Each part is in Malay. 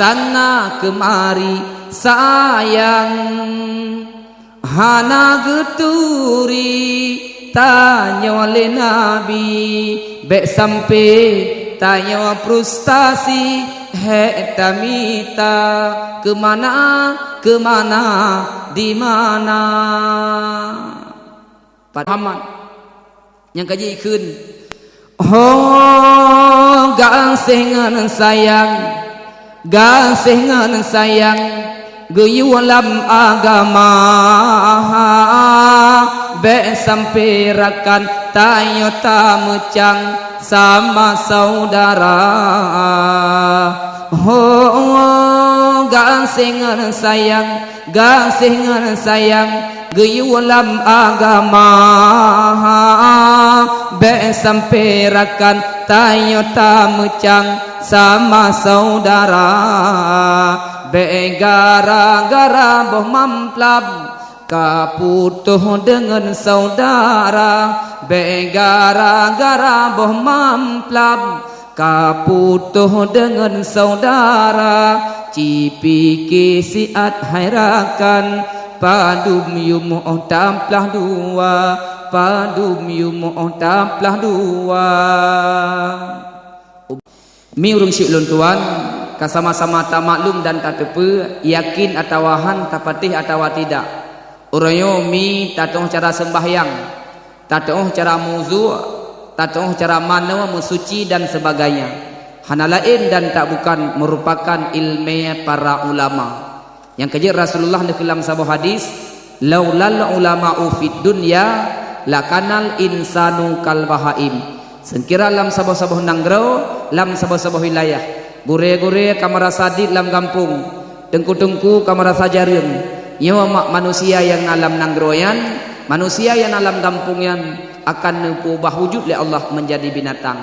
sana kemari sayang hana geturi tanya oleh Nabi bek sampai tanya frustasi hek tamita kemana di mana Muhammad yang kaji ikun oh gasengan sayang geyu lam agama be sampai rakan tayo tamecang sama saudara oh gasengan sayang geyu lam agama be sampai rakan tayo tamecang sama saudara be gara-gara boh mamplab kaputuh dengan saudara be gara-gara boh mamplab kaputuh dengan saudara cipiki siat hairakan padum yumuh tamplah dua padum yumuh tamplah dua mi urung syik lun tuan kasama-sama tak maklum dan tak tepe yakin atau wahan tak patih atau tidak urayo mi tak tahu cara sembahyang tak tahu cara muzu tak tahu cara mana mensuci dan sebagainya hana lain dan tak bukan merupakan ilmu para ulama yang kerja Rasulullah dalam sebuah hadis laulal ulama'u fid dunya lakanal insanu kal bahaim sekira lam sabuh-sabuh nanggro lam sabuh-sabuh wilayah gure-gure kamara sadid lam kampung tengku-tengku kamara sajareun nyawa mak manusia yang alam nanggroyan manusia yang alam kampungyan akan neubah wujud oleh Allah menjadi binatang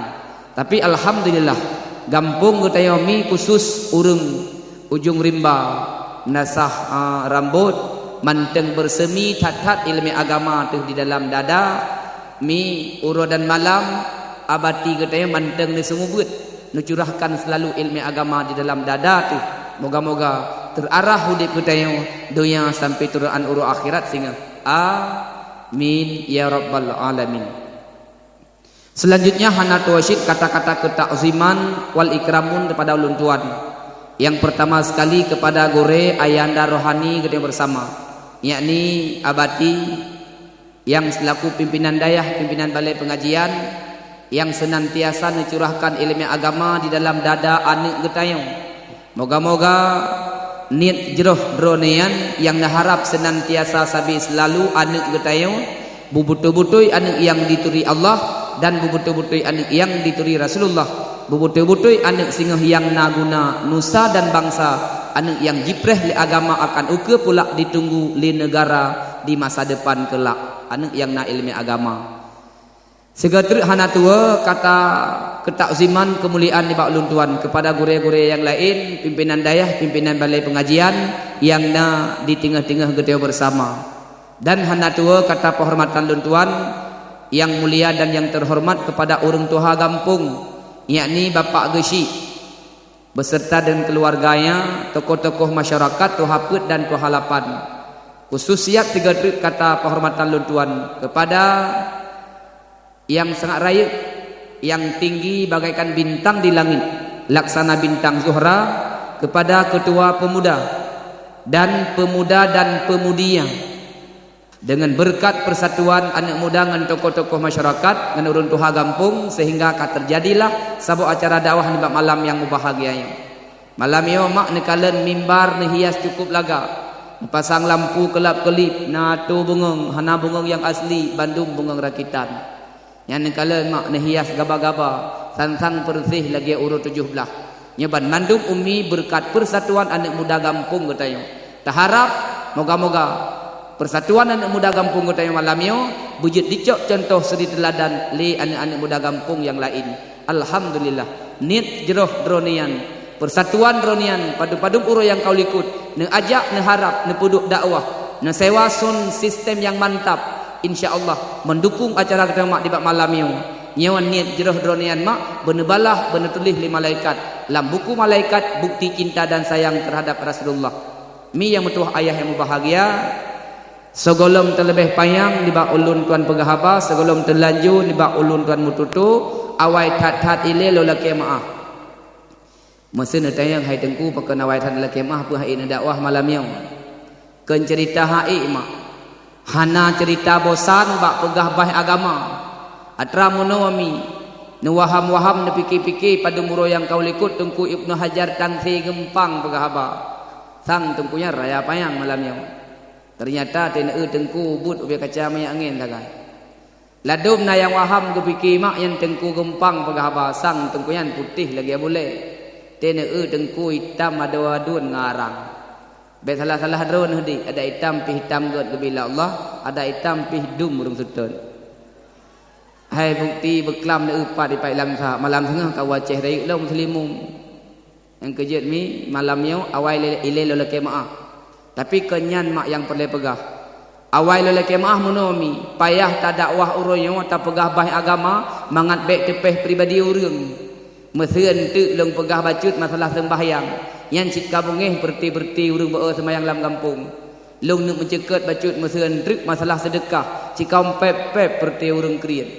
tapi alhamdulillah kampung gutayomi khusus urung ujung rimba nasah rambut manteng bersemi tat-tat ilmu agama tu di dalam dada mi uro dan malam abati gutayo manteng ni sumubut nucurahkan selalu ilmu agama di dalam dada tu moga-moga terarah hudip gutayo dunia sampai turunan uro akhirat sehingga amin ya rabbal alamin. Selanjutnya hanatu wasyid kata-kata ketakziman wal ikramun kepada ulun tuan. Yang pertama sekali kepada gore ayanda rohani kita bersama, yakni abati yang selaku pimpinan dayah, pimpinan balai pengajian yang senantiasa mencurahkan ilmu agama di dalam dada anak getayong. Moga-moga niat jeroh dronian yang naharap senantiasa sabi selalu anak getayong bubutu-butui anak yang dituri Allah dan bubutu-butui anak yang dituri Rasulullah, bubutu-butui anak singa yang naguna nusa dan bangsa, anak yang jipreh li agama akan uke pula ditunggu li negara di masa depan kelak, anak yang na ilmu agama. Segatrik hanatua kata ketakziman kemuliaan di bak ulun tuan kepada gure-gure yang lain, pimpinan dayah, pimpinan balai pengajian yang na di tengah-tengah geteo bersama. Dan hanatua kata penghormatan ulun tuan yang mulia dan yang terhormat kepada orang tua kampung, yakni Bapak Gesi beserta dengan keluarganya, tokoh-tokoh masyarakat, Tuhaput dan Tuhalapan. Khususiat segatrik kata penghormatan ulun tuan kepada yang sangat raya, yang tinggi bagaikan bintang di langit, laksana bintang Zuhra, kepada ketua pemuda dan pemudia dengan berkat persatuan anak muda dengan tokoh-tokoh masyarakat dengan urun tuha kampung, sehingga akan terjadilah sebuah acara dakwah di malam yang berbahagia. Malam yo mak nekalen mimbar nehias cukup laga, pasang lampu kelap-kelip, natu bungong, hana bungong yang asli Bandung bungong rakitan. Yang nekala mak nehias gaba-gaba sang-sang persih lagi urut 17 nyeban mandum umi berkat persatuan anak muda kampung getayo. Taharap moga-moga persatuan anak muda kampung getayo malam yo bujit dicok contoh seri teladan li anak-anak muda kampung yang lain. Alhamdulillah nit jeroh dronian persatuan dronian padu-padu uro yang kau likut ne ajak ne harap ne puduk dakwah ne sewa sun sistem yang mantap, insyaallah mendukung acara kita mak di bak malam ini nyawan niat jeroh dronian mak benebalah bener tulis li malaikat lam buku malaikat bukti cinta dan sayang terhadap Rasulullah. Mi yang metuah ayah yang bahagia segolom terlebih payang di bak ulun tuan pegahaba segolom terlanjur di bak ulun tuan mututu awai tat-tat ile lo laki maah mesin tayang hai tengku pakai awai tat laki maah pu hai dakwah malam yang ken cerita hai mak hana cerita bosan bak pegah bah agama atra monowami nu waham-waham nu pikir-pikir pada muro yang kau likut tengku Ibnu Hajar tangsi gempang pegahaba sang tengkunya raya payang malam yang ternyata tene tengku but ubi kaca minyak angin tagai ladum na yang waham ke fikir mak yang tengku gempang pegah sang tengkuyan putih lagi boleh tene tengku hitam ada wadun ngarang be salah-salah drone hadi ada hitam pi hitam god ke bila Allah ada hitam pi hidum burung sutun hai bukti beklam ne upat di pai lam sa malam tengah ka waceh rei long selimum yang kejut mi malamnya awai ile lo leke maah tapi kenyan mak yang perlu pegah awai lelaki maah monomi payah tak dakwah uroyo tak pegah bah agama mangat baik tepeh pribadi urang meseun tu long pegah bacut masalah sembahyang yang cit kabungeh berti-berti urang beu sembahyang dalam kampung long nuk menceket bacut meseun truk masalah sedekah cikam pep-pep berti urang krian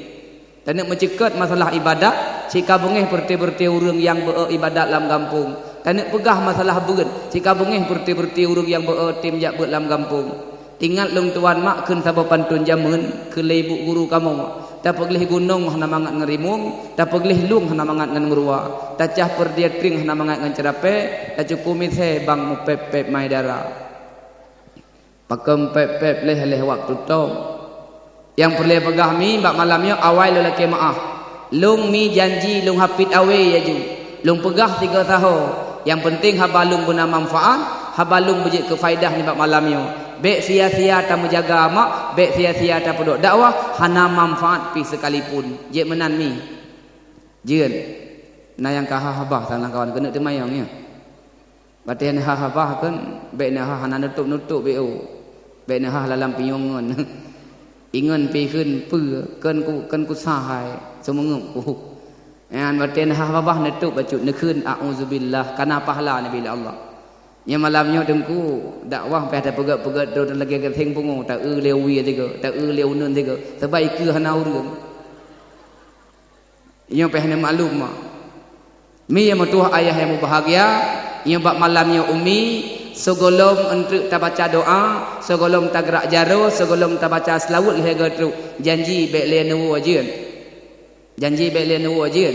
dan nuk menceket masalah ibadat cikabungeh berti-berti urang yang beu ibadat dalam kampung dan pegah masalah beun jika bengeh berti-berti urang yang bertim jak ber dalam kampung tinggal long tuan mak keun sabo pantun jamun ke ibu guru kamu tak peglih gunung hana mangat ngerimung tak peglih lung hana mangat ngan ngurua tak cah perdiat kring hana mangat ngan cerape tak cukumi se bang mu pep-pep mai dara pakem pep-pep leh waktu tom yang perlu pegah mi bak malamnya awai lelaki maah lung mi janji lung hapit awe ya ju lung pegah 3 tahun yang penting habalung guna manfaat habalung bejik ke faedah ni bab malamnya baik sia-sia tak menjaga amak baik sia-sia tak pedok dakwah hana manfaat pi sekalipun je menan mi jeun na yang kahah habah tanang kawan kena temayang ya batian ha habah kan baik na hana nutup beo baik na dalam pinyongon ingon pi keun pu keun ku sahai semengup ku yang batin habah netuk bacut nekun auzubillah kana pahala nabi Allah yang malamnya dengku dakwah pada pegat-pegat do lagi getheng pungu tak lewi tiga tak lew nun tiga sebaik ke hana urang yang pehna maklum mi yang metuah ayah yang bahagia yang bab malamnya umi segolom untuk tak baca doa segolom tak gerak jaro segolom tak baca selawat leh tu janji baik le nu ajeun janji baik lian nu ajeun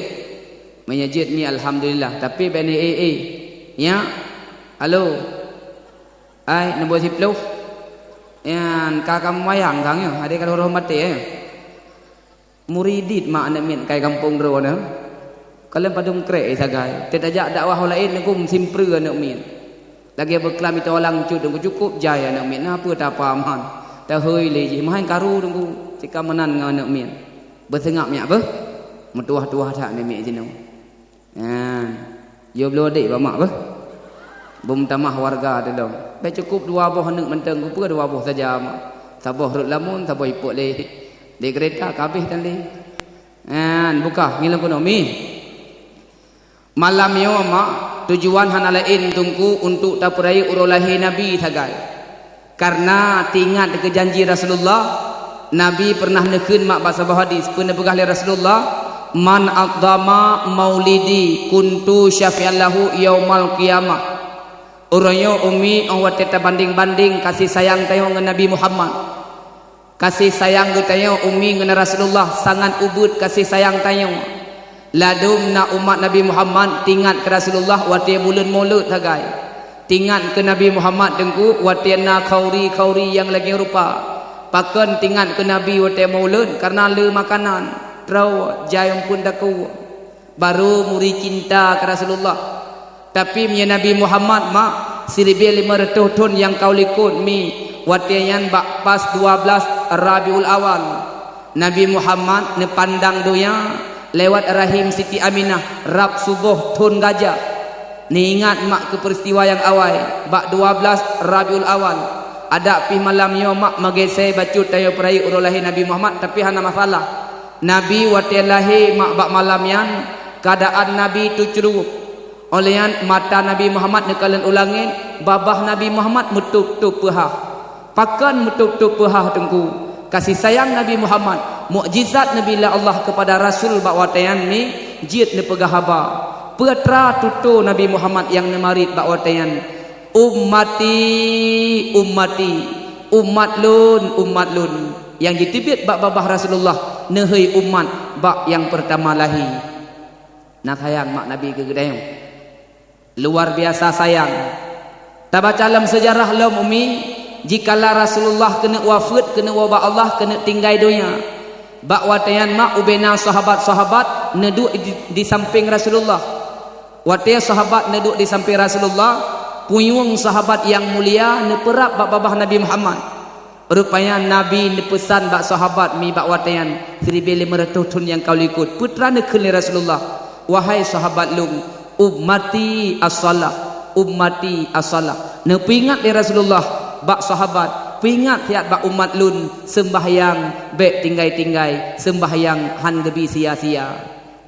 menyajid mi alhamdulillah tapi bani ya halo ai nombor 10 yan kakam wayang kang ya ade kalau hormat ya muridit mak nak min kai kampung ro na kalian padung krek sagai tetajak dakwah lain kum simpreu nak min lagi berkelam itu orang cukup jaya nak min apa tak paman tak hoi le ji main karu tunggu cika menan nak min bersengap mi apa metuah-tuah tak ni mek jenau. Yo belo dik ba mak bah. Bum tamah warga tu dong. Be cukup 2 buah neuk menteng ku 2 buah saja mak. Saboh rut lamun saboh ipuk le. Di kereta kabeh tan le. Buka ngilang kono mi. Malam yo mak tujuan hana lain tungku untuk tapurai urulahi nabi sagai. Karena tingat ke janji Rasulullah Nabi pernah nekeun mak bahasa hadis pernah pegah le Rasulullah man aqdama maulidi kuntu syafi'an lahu yaumal qiyamah uranyo umi awat teta banding-banding kasih sayang tayo ngan Nabi Muhammad kasih sayang tayo umi ngan Rasulullah sangat ubud kasih sayang tayo ladum na umat Nabi Muhammad tingat ke Rasulullah wati bulan maulud tagai tingat ke Nabi Muhammad dengku wati na khauri yang lagi rupa pakan tingat ke Nabi wati maulud karena le makanan trau jayung pun daku baru muri cinta ke Rasulullah tapi mi Nabi Muhammad mak 1500 tahun yang kau likut mi watian bak pas 12 Rabiul Awal Nabi Muhammad ne pandang doya lewat rahim Siti Aminah rab subuh tun gajah ni ingat mak ke peristiwa yang awal bak 12 Rabiul Awal ada pi malam yo mak magese bacut tayo perai urulahi Nabi Muhammad tapi hana masalah Nabi wate lahir mak bak malam yan keadaan Nabi tu ceruk olehan mata Nabi Muhammad nekalan ulangin babah Nabi Muhammad metup-tup pehah pakan metup-tup pehah tengku kasih sayang Nabi Muhammad mukjizat Nabi Allah kepada Rasul bak watayan ni jid ne pegah haba putra tutu Nabi Muhammad yang nemarit bak watayan ummati umat lun yang ditibit bak babah Rasulullah nehei umat bak yang pertama lahir nak sayang mak Nabi ke gedayang luar biasa sayang tabaca dalam sejarah lam umi jikalau Rasulullah kena wafat kena wabak Allah kena tinggal dunia bak watayan mak ubena sahabat-sahabat neduk di samping Rasulullah wataya sahabat neduk di samping Rasulullah puyung sahabat yang mulia neperap bak babah Nabi Muhammad rupanya Nabi nepesan bak sahabat mi bak watayan 1500 tahun yang kau ikut putra nekeli Rasulullah wahai sahabat lung ummati as-salah nepingat di Rasulullah bak sahabat pingat tiat bak umat lun sembahyang bek tinggai-tinggai sembahyang han gebi sia-sia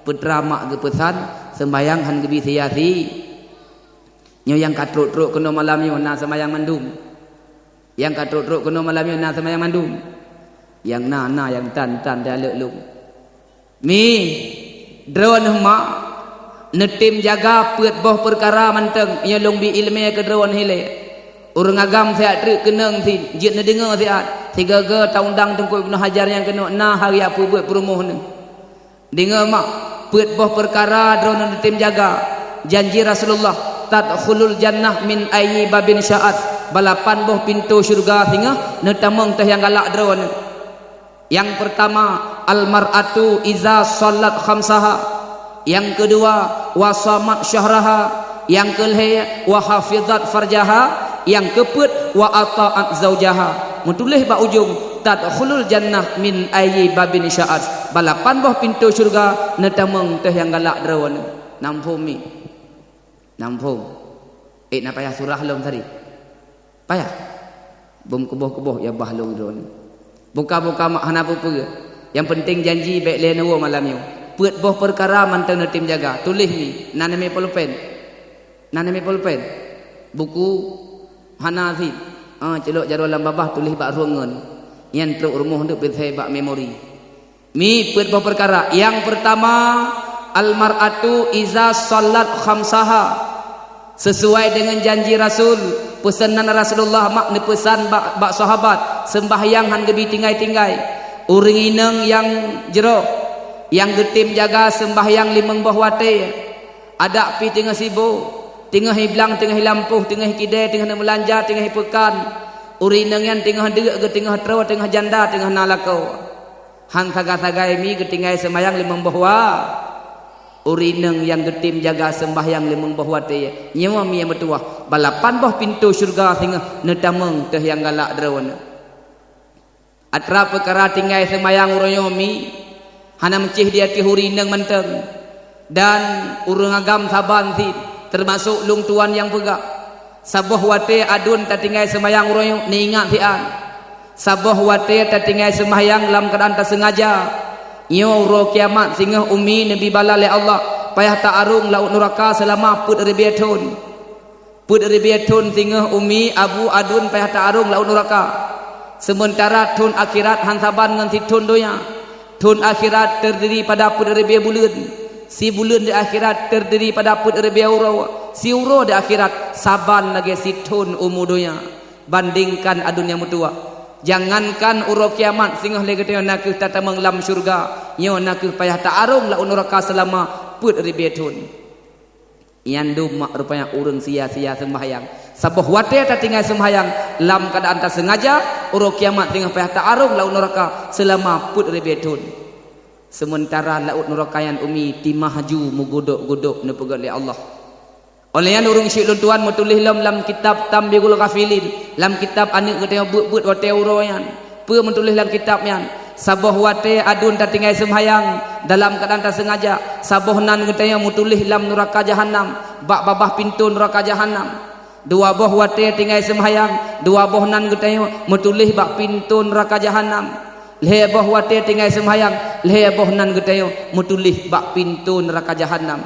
putra mak ge pesan sembahyang han gebi sia-sia nyo yang katruk-truk kena malam nyo na sembahyang mandum yang katruk-truk kena malam nyo na sembahyang mandum yang na yang tan dia lek lung mi drone mak netim jaga pet boh perkara manteng nya long bi ilmu ke drone hile urang agam saya truk keneng si jit ne dengar siat tiga ge taundang tengku Ibnu Hajar yang kena na hari apa buat perumuh ni dengar mak pet boh perkara drone netim jaga janji Rasulullah tadkhulul jannah min ayyi babin sya'at balapan boh pintu syurga singa netamong teh yang galak drone yang pertama al mar'atu iza salat khamsaha yang kedua wasamat syahraha yang kelih wa hafizat farjaha yang keput wa ata'at zaujaha menulis bak ujung tadkhulul jannah min ayyi babin sya'at balapan boh pintu syurga netamong teh yang galak drone nampung mi nampung nak payah surah lom tadi payah bom keboh-keboh ya bah long drone buka-buka mak hana apa yang penting janji baik lenewo malam ni put boh perkara manteng tim jaga tulis ni naname pulpen buku hana si celok jaruh lam babah tulis bak ruangan yang truk rumah untuk betai bak memori mi put boh perkara yang pertama al mar'atu iza salat khamsaha sesuai dengan janji Rasul pesanan Rasulullah mak ne pesan bak sahabat sembahyang han gebi tinggai-tinggai uring ineng yang jero yang getim jaga sembahyang limang boh wate ada pi tengah sibuk tengah hiblang tengah lampuh tengah kidai tengah melanja tengah pekan uring ineng yang tengah deuk ke tengah tro tengah janda tengah nalakau han saga-sagai mi getinggai sembahyang limang boh wa urineng yang getim jaga sembahyang limang boh wate nyawa mi yang bertuah balapan boh pintu syurga sehingga netameng teh yang galak drone atra perkara tinggai sembahyang uroyo mi hana mencih dia ti urineng menteng dan urang agam saban si termasuk lung tuan yang pegak saboh wate adun ta tinggai sembahyang uroyo ni ingat sian saboh wate ta tinggai sembahyang lam keadaan tak sengaja nyo ro kiamat sehingga umi nabi bala le Allah payah tak arung laut neraka selama put ribiatun sehingga umi abu adun payah tak arung laut neraka sementara tun akhirat hansaban dengan si tun doya tun akhirat terdiri pada put ribia bulan si bulan di akhirat terdiri pada put ribia uro si uro di akhirat saban lagi si tun umudoya bandingkan adun yang mutua jangankan uro kiamat singah lagi tengok nak tata menglam syurga nyo nak payah tak arung la neraka selama put ribiatun yandu mak rupanya urang sia-sia sembahyang saboh wate tak tinggal sembahyang lam keadaan tak sengaja uro kiamat singah payah tak arung la neraka selama put ribiatun sementara laut neraka yang umi timahju mugodok-godok ne pegat oleh Allah oleh yang urung syik luntuan metulis lam kitab Tambihul Ghafilin lam kitab anak kata buat wate uroyan pe metulis lam kitab yang saboh wate adun tak tinggal sembahyang dalam keadaan tak sengaja saboh nan kata yang metulis lam neraka jahanam bak babah pintu neraka jahanam dua boh wate tinggal sembahyang dua boh nan kata yang metulis bak pintu neraka jahanam Leh boh wate tinggal sembahyang, leh boh nan getayo mutulih bak pintu neraka jahanam.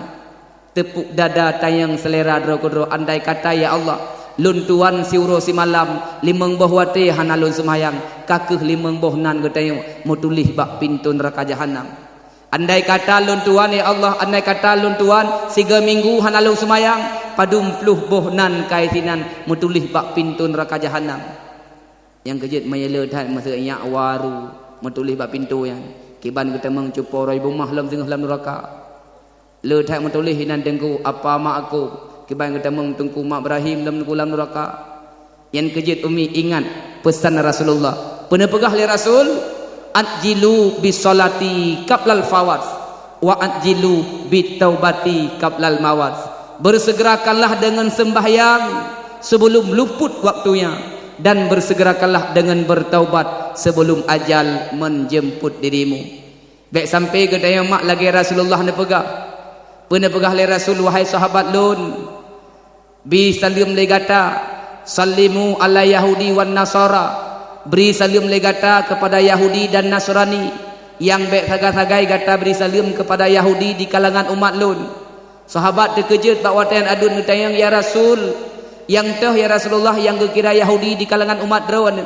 Tepuk dada tayang selera dro andai kata ya Allah, lun tuan siuro si malam limang boh wate hanalun sembahyang, kakeh limang boh nan getayo mutulih bak pintu neraka jahanam. Andai kata lun tuan ya Allah, andai kata lun tuan 3 minggu hanalun sembahyang, padum pluh boh nan kaitinan mutulih bak pintu neraka jahanam. Yang kejut mayela dah masa yak waru mentulih bab pintu yang kiban kita mengcupo roi bumah lam tengah lam neraka le thak mentulih nan dengku apa mak aku kiban kita mengtungku mak Ibrahim lam neraka. Yang kejut umi ingat pesan Rasulullah pernah pegah li Rasul, ajjilu bis salati qablal fawas wa ajjilu bit taubati qablal mawas. Bersegerakanlah dengan sembahyang sebelum luput waktunya, dan bersegerakanlah dengan bertaubat sebelum ajal menjemput dirimu. Baik sampai ke daya mak lagi Rasulullah ne pegah. Pernah pegah le Rasul, wahai sahabat lun, bi salim legata sallimu ala Yahudi wan Nasara. Beri salim legata kepada Yahudi dan Nasrani. Yang baik sagai-sagai gata beri salim kepada Yahudi di kalangan umat lun. Sahabat terkejut bak watan adun ngetayang ya Rasul, yang teh ya Rasulullah yang kira Yahudi di kalangan umat drawan.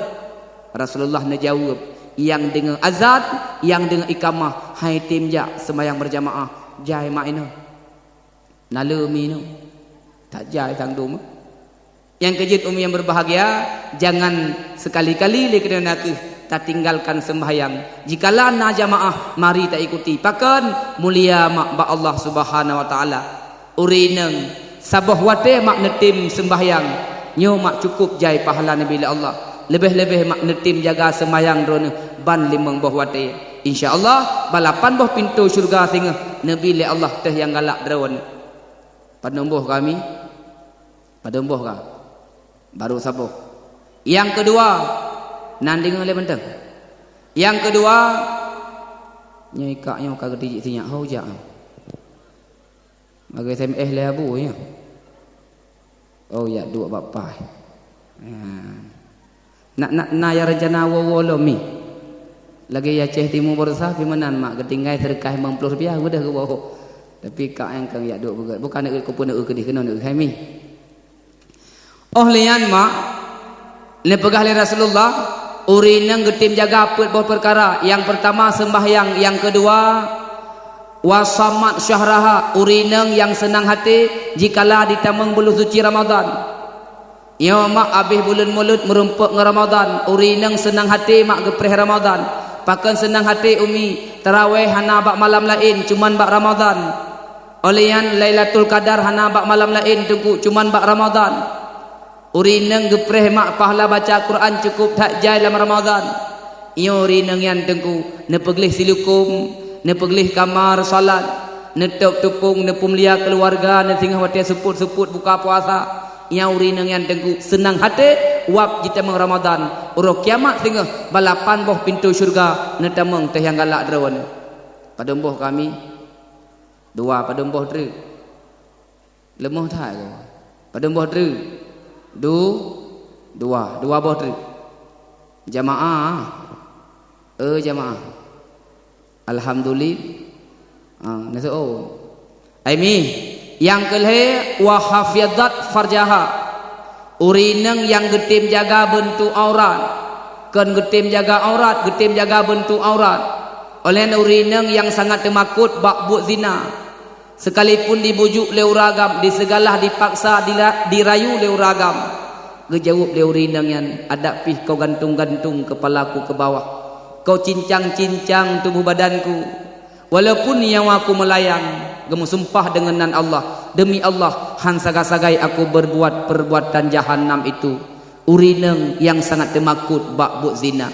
Rasulullah menjawab, yang dengan azan, yang dengan ikamah, hai tim jak sembahyang berjamaah, jai mak ino. Nalemi no. Tak jai sang dum. Yang kejut umi yang berbahagia, jangan sekali-kali le kena nak tak tinggalkan sembahyang. Jikalau na jamaah mari tak ikuti. Pakan mulia mak ba Allah Subhanahu wa taala. Urineng sabah wate mak netim sembahyang nyo mak cukup jai pahala nabi Allah, lebih-lebih mak netim jaga sembahyang drone ban 5 boh wate, insyaallah balapan boh pintu syurga tengah nabi Allah teh yang galak drone panemboh kami panemboh ka baru saboh. Yang kedua nanding oleh benteng, yang kedua nyai kak nyo kagak dijik tinyak hojak bagi SMS le abu ya. Oh ya dua bapa. Nak ya rencana wolo mi. Lagi ya Aceh Timur bersah pi menan mak ketinggai sedekah 50 rupiah udah ke bawah. Tapi kak yang kang ya duk begat. Bukan nak ku pun nak ke di kena nak hai mi. Oh lian mak le pegah le Rasulullah urinang getim jaga aput boh perkara. Yang pertama sembahyang, yang kedua wasamat syahraha urineng yang senang hati jikalah ditamang bulan suci Ramadan. Ya mak habis bulan mulut merumpuk nge Ramadan, urineng senang hati mak gepreh Ramadan. Pakan senang hati umi tarawih hana bak malam lain cuman bak Ramadan. Olian Lailatul Qadar hana bak malam lain tunggu cuman bak Ramadan. Urineng gepreh mak pahala baca Quran cukup tak jai dalam Ramadan. Ya urineng yang tunggu nepeglih silukum, nepeglih kamar salat, netok tupung, nepumlia keluarga, netingah wati suput-suput buka puasa. Yang urinang yang tengku senang hati wap jita meng Ramadan. Uruk kiamat tengah balapan boh pintu syurga netameng teh yang galak drawan. Pademboh kami dua pademboh dre. Lemah tak ke? Pademboh dre. Dua boh dre. Jamaah. Jamaah. Alhamdulillah. Nasa Aimi yang kelih wa hafidzat farjaha. Urineng yang getim jaga bentuk aurat. Kan getim jaga aurat, getim jaga bentuk aurat. Oleh urineng yang sangat temakut bak buat zina. Sekalipun dibujuk le uragam, disegalah dipaksa dirayu le uragam. Gejawab le urineng yang ada pih kau gantung-gantung kepalaku ke bawah. Kau cincang-cincang tubuh badanku, walaupun nyawaku melayang. Gemu sumpah dengan nan Allah, demi Allah han sagai-sagai aku berbuat perbuatan jahanam itu. Urineng yang sangat temakut bak buk zina.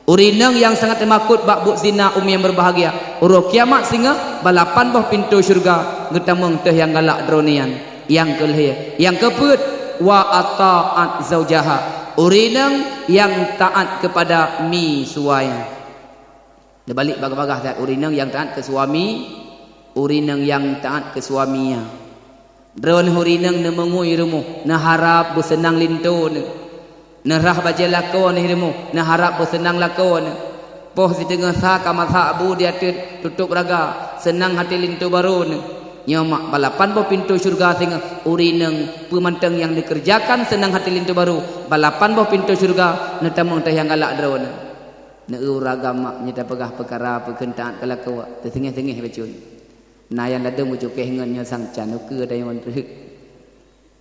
Urineng yang sangat temakut bak buk zina umi yang berbahagia. Uruk kiamat singa balapan boh pintu syurga getameng teh yang galak dronian. Yang kelih, yang keput wa ata'at zaujaha. Urineng yang taat kepada mi suaya. Dia balik bagah-bagah tak urineng yang taat ke suami, urineng yang taat ke suaminya. Drone urineng ne mengui rumuh, na harap bersenang lintu ne. Na rah baca lakon ne rumuh, na harap bersenang lakon. Poh si tengah sa kamasa abu dia tutup raga senang hati lintu baru ni. Nyomak balapan bo pintu syurga sehingga urineng pemanteng yang dikerjakan senang hati lintu baru. Balapan bo pintu syurga netamung teh yang galak drone. Neu raga mak nyata pegah perkara perkentaan kala kawa tengah-tengah bacun. Nayan ladeng bujuk kehengan nya sang canuke daya mantu.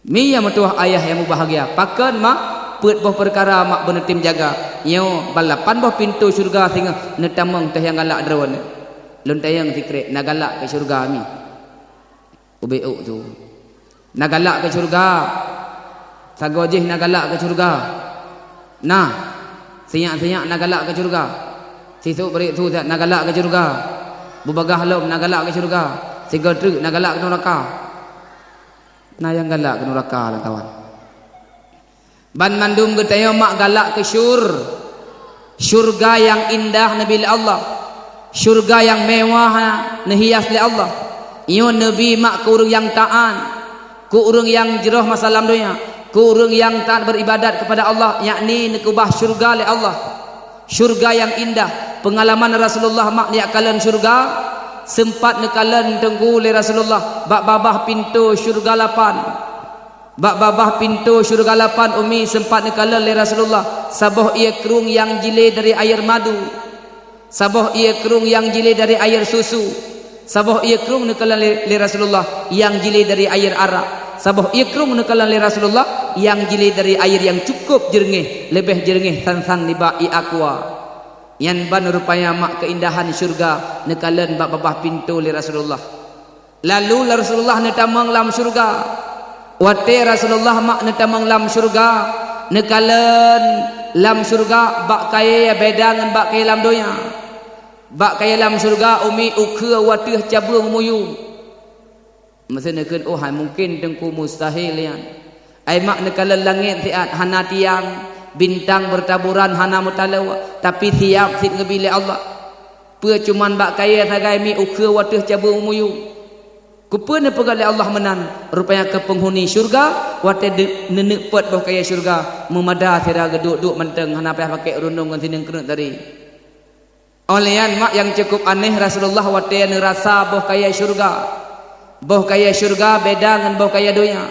Mi yang metuah ayah yang bahagia. Pakan mak put boh perkara mak bener tim jaga. Nyo balapan boh pintu syurga sehingga netamung teh yang galak drone. Lun tayang sikret nagalak ke syurga mi. Ubeu tu. Nagalak ke syurga. Sagojih nagalak ke syurga. Nah, siyak-siyak nagalak ke syurga. Sisuk berik tu nagalak ke syurga. Bubagah lom nagalak ke syurga. Sigodruk nagalak ke neraka. Nah yang galak ke neraka lah kawan. Ban mandum getaya mak galak ke syurga yang indah nabi Allah, syurga yang mewah nahias li Allah. Iyo nabi mak ke urang yang taat, ke urang yang jeroh masalah dunia, ke urang yang taat beribadat kepada Allah, yakni nekubah syurga li Allah, syurga yang indah. Pengalaman Rasulullah mak liak kalian syurga, sempat nekalan tengku li Rasulullah bak babah pintu syurga lapan. Bak babah pintu syurga lapan umi sempat nekalan li Rasulullah. Saboh ia kerung yang jile dari air madu. Saboh ia kerung yang jile dari air susu. Saboh ia kerung nekalan li Rasulullah yang jile dari air arak. Saboh ia kerung nekalan li Rasulullah yang jile dari air yang cukup jernih, lebih jernih san-san liba i aqua. Yang ban rupanya mak keindahan syurga nekalan bak babah pintu li Rasulullah. Lalu Rasulullah netamang lam syurga. Wate Rasulullah mak netamang lam syurga, nekalan lam syurga bak kaya beda dengan bak kaya lam dunia. Bak kaya lam syurga umi ukha watih cabung muyu. Masa nekan oh hai mungkin tengku mustahil yan. Ai mak nekalan langit siat hana tiang, bintang bertaburan hana mutalawa, tapi siap sit ngebili Allah. Pe cuman bak kaya sagai mi ukha watih cabung muyu. Kupana pegali Allah menan rupanya ke penghuni syurga wate nenek pot boh kaya syurga memada sira geduk-duk menteng hana payah pakai rundung ngan sineng kenut tadi. Olehan mak yang cukup aneh Rasulullah wate nerasa boh kaya syurga. Boh kaya syurga beda dengan boh kaya dunia.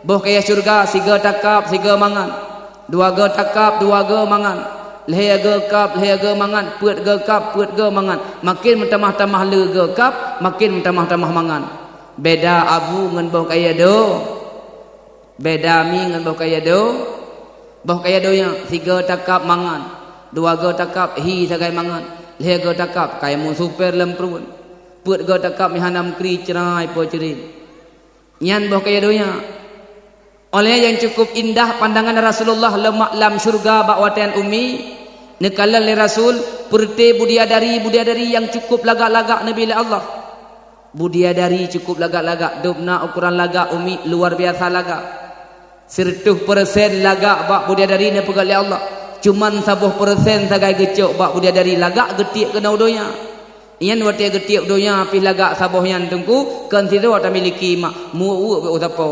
Boh kaya syurga siga takap siga mangan. Dua ge takap dua ge mangan. Leh ge kap leh ge mangan, put ge kap put ge mangan. Makin mentamah-tamah le ge kap makin mentamah-tamah mangan. Beda abu ngan boh kaya do, beda mi ngan boh kaya do. Boh kaya do yang tiga takap mangan, dua go takap hi sagai mangan, leh go takap kaya mu super lem perun, put go takap mi hanam kri cerai po cerin. Nyan boh kaya do nya. Oleh yang cukup indah pandangan Rasulullah lemak lam syurga bak watian umi, nekalan le Rasul perte budiadari yang cukup lagak-lagak Nabi Allah. Budiadari cukup lagak-lagak dobna ukuran lagak umi luar biasa lagak 100% lagak bak budiadari ne pegali Allah cuman 10% sagai gecok bak budiadari lagak getiak kena udonya ian wate getiak udonya pi lagak saboh yang tengku kan sira ta miliki mak mu be utapo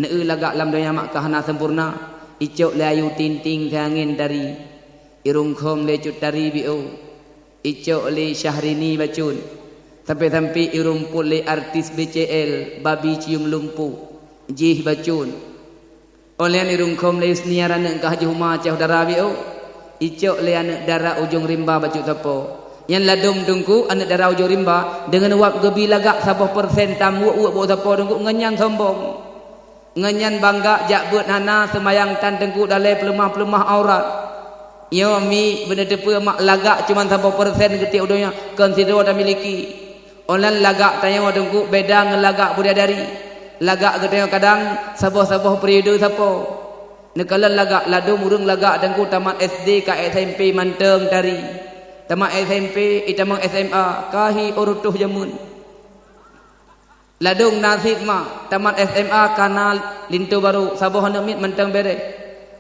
ne lagak lam donya mak kahana sempurna icok le ayu tinting angin dari irung khom le cutari bio icok le Syahrini bacun sampai irumpul le artis BCL babi cium lumpuh jih bacun oleh irung khom le sniara ne kah juma cah darabio icok le anak dara ujung rimba bacu tapo yang ladum tungku anak dara ujung rimba dengan wak gebi lagak 10% tamu bo tapo tungku ngenyan sombong ngenyan bangga jak beut hana semayang tan tengku dalai pelemah-pelemah aurat yo mi bener depe mak lagak cuma 10% getiak udonya consider ada miliki. Olan lagak tanya wadungku beda dengan lagak budiadari. Lagak getanya kadang saboh-saboh periode sapo. Nekalan lagak ladum urung lagak dengku tamat SD ka SMP manteng tari. Tamat SMP itamang SMA kahi urutuh jamun. Ladung nasib ma tamat SMA kanal lintu baru saboh nemit manteng bere.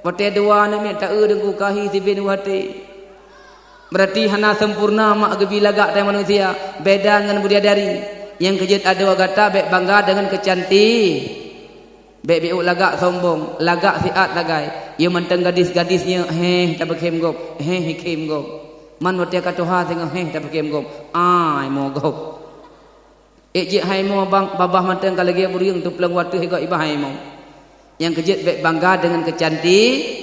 Wate dua nemit ta dengku kahi sibin wate. Berarti hana sempurna mak gebi lagak tayang manusia beda dengan budiadari yang kejut ada wagata bek bangga dengan kecantik bek biu lagak sombong lagak siat lagai ia menteng gadis-gadisnya tak berkem gop kem gop Man watia katoha tengah tapi kem gop. Ai mo gop. Je hai mo bang babah manteng kalau dia buriung tu pelang waktu hego ibah hai mo. Yang kejut bangga dengan kecantik